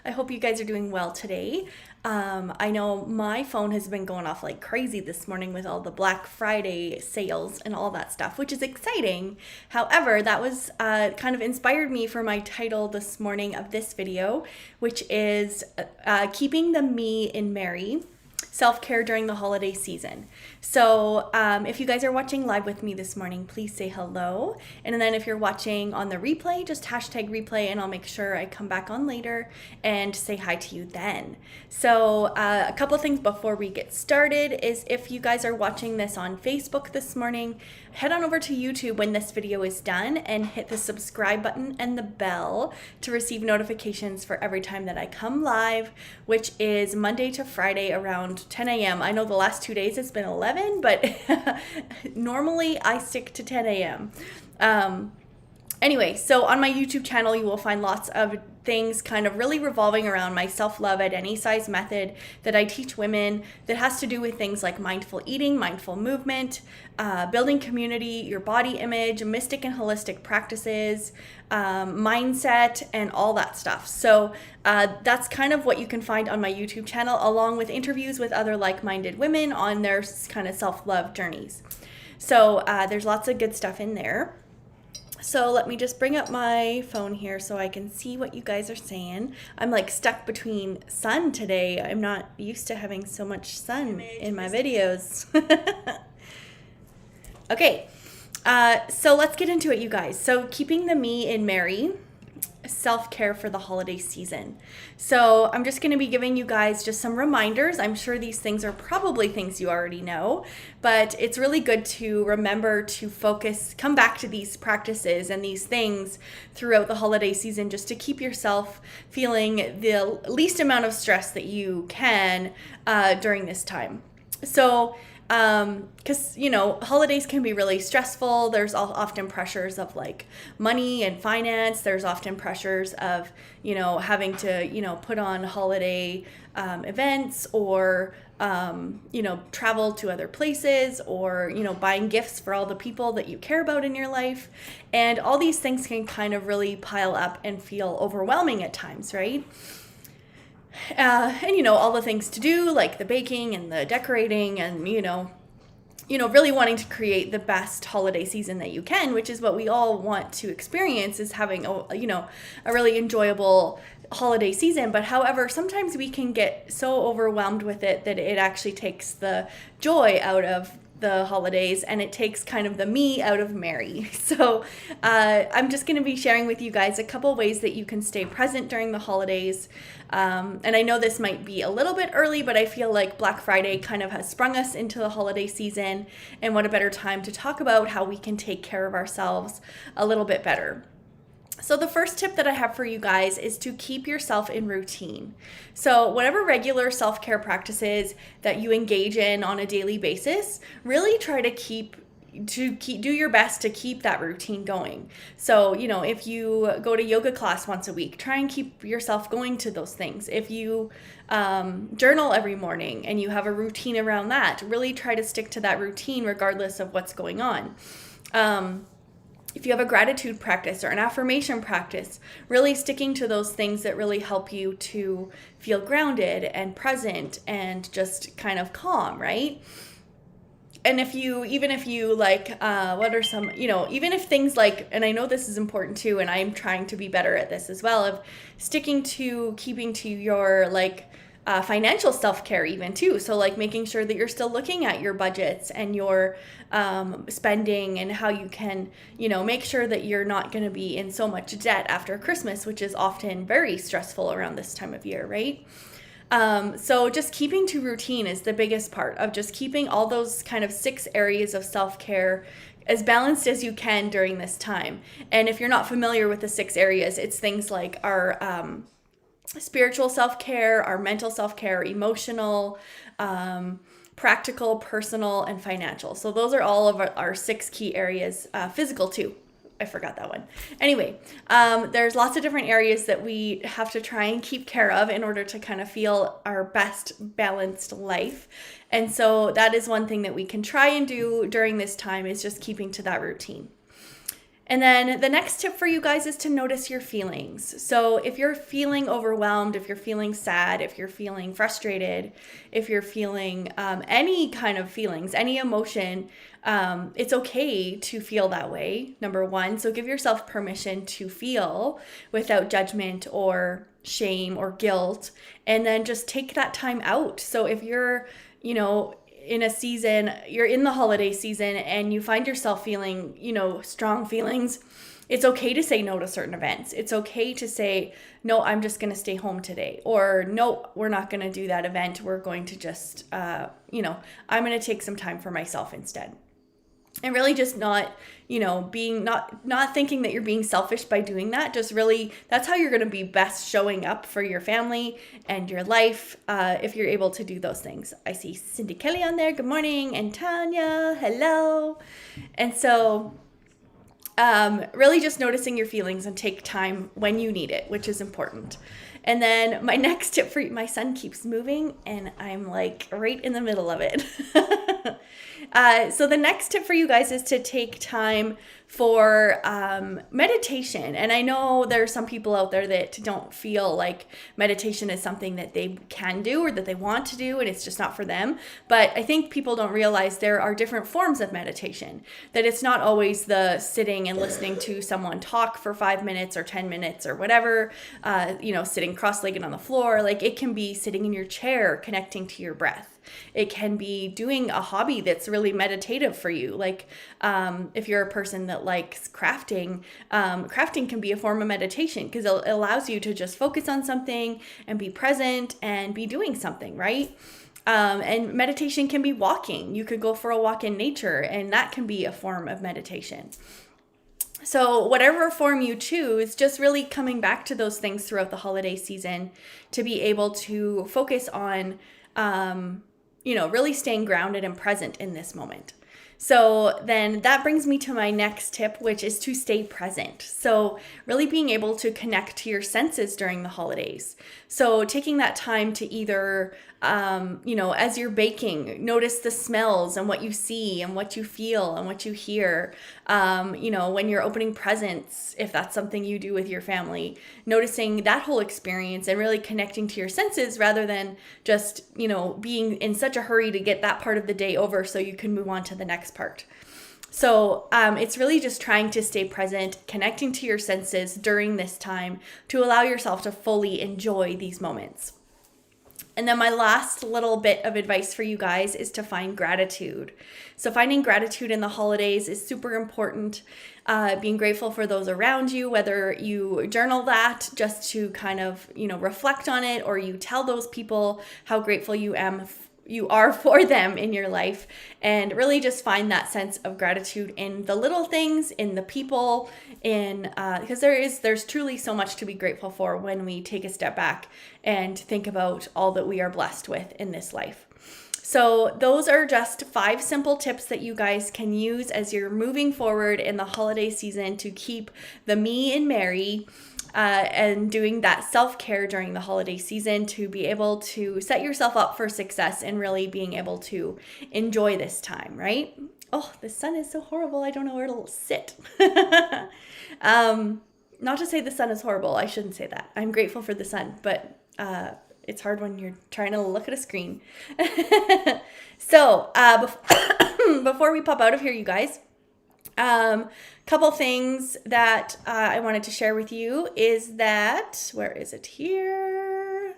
I hope you guys are doing well today. I know my phone has been going off like crazy this morning with all the Black Friday sales and all that stuff, which is exciting. However, that was kind of inspired me for my title this morning of this video, which is Keeping the Me in Merry. Self-care during the holiday season. So if you guys are watching live with me this morning, please say hello. And then if you're watching on the replay, just hashtag replay and I'll make sure I come back on later and say hi to you then. So a couple of things before we get started is if you guys are watching this on Facebook this morning, head on over to YouTube when this video is done and hit the subscribe button and the bell to receive notifications for every time that I come live, which is Monday to Friday around 10 a.m. I know the last 2 days it's been 11, but normally I stick to 10 a.m. Anyway, so on my YouTube channel, you will find lots of things kind of really revolving around my self-love at any size method that I teach women that has to do with things like mindful eating, mindful movement, building community, your body image, mystic and holistic practices, mindset, and all that stuff. So that's kind of what you can find on my YouTube channel, along with interviews with other like-minded women on their kind of self-love journeys. So there's lots of good stuff in there. So let me just bring up my phone here so I can see what you guys are saying. I'm like stuck between sun today. I'm not used to having so much sun in my videos. Okay, so let's get into it, you guys. So keeping the me in merry, self-care for the holiday season. So I'm just going to be giving you guys just some reminders. I'm sure these things are probably things you already know, but it's really good to remember to focus, come back to these practices and these things throughout the holiday season just to keep yourself feeling the least amount of stress that you can during this time. So because holidays can be really stressful. There's often pressures of like money and finance. There's often pressures of having to put on holiday events or travel to other places or buying gifts for all the people that you care about in your life, and all these things can kind of really pile up and feel overwhelming at times, right? And all the things to do, like the baking and the decorating and really wanting to create the best holiday season that you can, which is what we all want to experience, is having a really enjoyable holiday season. But however, sometimes we can get so overwhelmed with it that it actually takes the joy out of the holidays and it takes kind of the me out of merry. So I'm just going to be sharing with you guys a couple ways that you can stay present during the holidays. And I know this might be a little bit early, but I feel like Black Friday kind of has sprung us into the holiday season, and what a better time to talk about how we can take care of ourselves a little bit better. So the first tip that I have for you guys is to keep yourself in routine. So whatever regular self-care practices that you engage in on a daily basis, really try to do your best to keep that routine going. So, if you go to yoga class once a week, try and keep yourself going to those things. If you journal every morning and you have a routine around that, really try to stick to that routine regardless of what's going on. If you have a gratitude practice or an affirmation practice, really sticking to those things that really help you to feel grounded and present and just kind of calm, right? And even if things like, and I know this is important too, and I'm trying to be better at this as well, of keeping to your financial self-care even too. So like making sure that you're still looking at your budgets and your spending and how you can, make sure that you're not going to be in so much debt after Christmas, which is often very stressful around this time of year, right? So just keeping to routine is the biggest part of just keeping all those kind of 6 areas of self-care as balanced as you can during this time. And if you're not familiar with the 6 areas, it's things like our spiritual self-care, our mental self-care, emotional, practical, personal, and financial. So those are all of our 6 key areas. Physical too. I forgot that one. Anyway, there's lots of different areas that we have to try and keep care of in order to kind of feel our best balanced life. And so that is one thing that we can try and do during this time, is just keeping to that routine. And then the next tip for you guys is to notice your feelings. So if you're feeling overwhelmed, if you're feeling sad, if you're feeling frustrated, if you're feeling any kind of feelings, any emotion, it's okay to feel that way, number one. So give yourself permission to feel without judgment or shame or guilt, and then just take that time out. So if you're, in a season, you're in the holiday season and you find yourself feeling, strong feelings, it's okay to say no to certain events. It's okay to say, no, I'm just going to stay home today. Or no, we're not going to do that event. We're going to just, I'm going to take some time for myself instead. And really just not, being not thinking that you're being selfish by doing that. Just really, that's how you're going to be best showing up for your family and your life, if you're able to do those things. I see Cindy Kelly on there. Good morning. And Tanya, hello. And so really just noticing your feelings and take time when you need it, which is important. And then my next tip for you, my son keeps moving and I'm like right in the middle of it. So the next tip for you guys is to take time for meditation. And I know there are some people out there that don't feel like meditation is something that they can do or that they want to do, and it's just not for them. But I think people don't realize there are different forms of meditation, that it's not always the sitting and listening to someone talk for 5 minutes or 10 minutes or whatever, sitting cross-legged on the floor. Like it can be sitting in your chair, connecting to your breath. It can be doing a hobby that's really meditative for you. Like if you're a person that likes crafting, crafting can be a form of meditation because it allows you to just focus on something and be present and be doing something, right? And meditation can be walking. You could go for a walk in nature, and that can be a form of meditation. So whatever form you choose, just really coming back to those things throughout the holiday season to be able to focus on really staying grounded and present in this moment. So then that brings me to my next tip, which is to stay present. So really being able to connect to your senses during the holidays. So taking that time to either, as you're baking, notice the smells and what you see and what you feel and what you hear. When you're opening presents, if that's something you do with your family, noticing that whole experience and really connecting to your senses rather than just, being in such a hurry to get that part of the day over so you can move on to the next part. So it's really just trying to stay present, connecting to your senses during this time to allow yourself to fully enjoy these moments. And then my last little bit of advice for you guys is to find gratitude. So finding gratitude in the holidays is super important. Being grateful for those around you, whether you journal that just to kind of, reflect on it, or you tell those people how grateful you are for them in your life, and really just find that sense of gratitude in the little things, in the people, because there's truly so much to be grateful for when we take a step back and think about all that we are blessed with in this life. So those are just 5 simple tips that you guys can use as you're moving forward in the holiday season to keep the me and merry, and doing that self-care during the holiday season to be able to set yourself up for success and really being able to enjoy this time, right? Oh, the sun is so horrible. I don't know where to sit. Not to say the sun is horrible. I shouldn't say that. I'm grateful for the sun, but it's hard when you're trying to look at a screen. So before we pop out of here, you guys, couple things that I wanted to share with you is that, where is it here?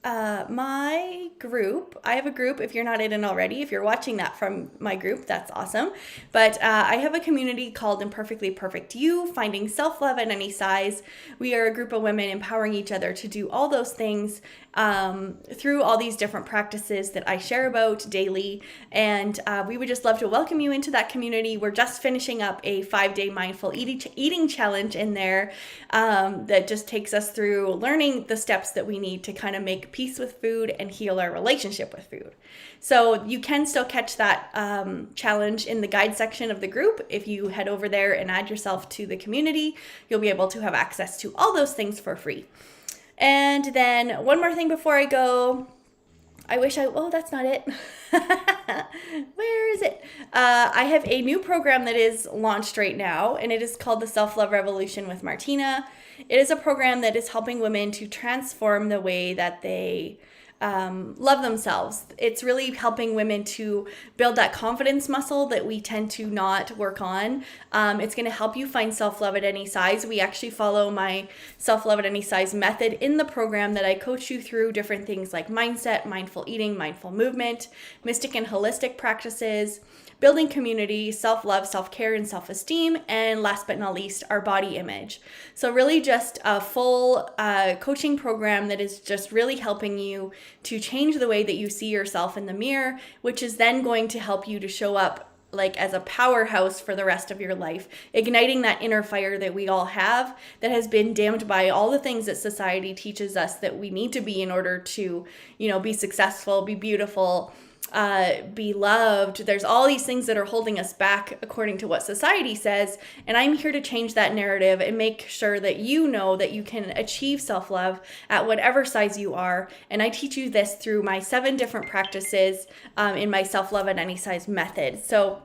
My group, I have a group, if you're not in it already, if you're watching that from my group, that's awesome. But I have a community called Imperfectly Perfect You, Finding Self-Love at Any Size. We are a group of women empowering each other to do all those things through all these different practices that I share about daily. And we would just love to welcome you into that community. We're just finishing up a 5-day mindful eating challenge in there that just takes us through learning the steps that we need to kind of make peace with food and heal our relationship with food. So you can still catch that challenge in the guide section of the group. If you head over there and add yourself to the community, you'll be able to have access to all those things for free. And then one more thing before I go. oh, that's not it. Where is it? I have a new program that is launched right now, and it is called the Self-Love Revolution with Martina. It is a program that is helping women to transform the way that they love themselves. It's really helping women to build that confidence muscle that we tend to not work on. It's going to help you find self-love at any size. We actually follow my self-love at any size method in the program that I coach you through different things like mindset, mindful eating, mindful movement, mystic and holistic practices, building community, self-love, self-care, and self-esteem, and last but not least, our body image. So really just a full coaching program that is just really helping you to change the way that you see yourself in the mirror, which is then going to help you to show up like as a powerhouse for the rest of your life, igniting that inner fire that we all have that has been dimmed by all the things that society teaches us that we need to be in order to, be successful, be beautiful, be loved. There's all these things that are holding us back according to what society says, and I'm here to change that narrative and make sure that you know that you can achieve self-love at whatever size you are. And I teach you this through my 7 different practices in my self-love at any size method. So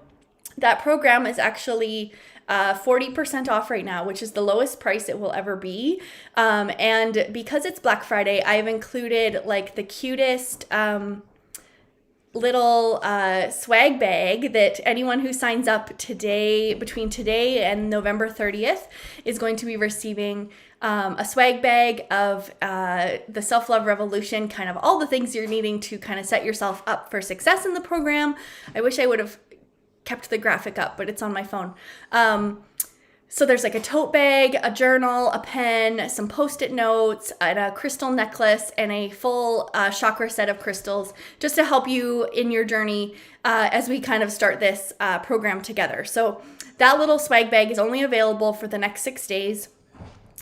that program is actually 40% off right now, which is the lowest price it will ever be. And because it's Black Friday, I've included like the cutest little swag bag that anyone who signs up today, between today and November 30th, is going to be receiving a swag bag of the Self-Love Revolution, kind of all the things you're needing to kind of set yourself up for success in the program. I wish I would have kept the graphic up, but it's on my phone. So there's like a tote bag, a journal, a pen, some Post-it notes, and a crystal necklace, and a full chakra set of crystals just to help you in your journey as we kind of start this program together. So that little swag bag is only available for the next 6 days.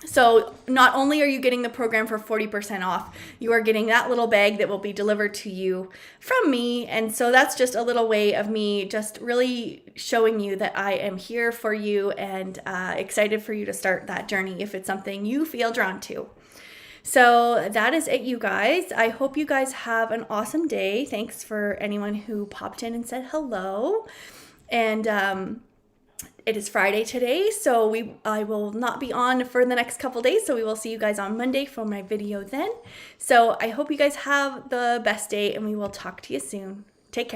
So not only are you getting the program for 40% off, you are getting that little bag that will be delivered to you from me. And so that's just a little way of me just really showing you that I am here for you and excited for you to start that journey if it's something you feel drawn to. So that is it, you guys. I hope you guys have an awesome day. Thanks for anyone who popped in and said hello. And it is Friday today, so I will not be on for the next couple days, so we will see you guys on Monday for my video then. So I hope you guys have the best day, and we will talk to you soon.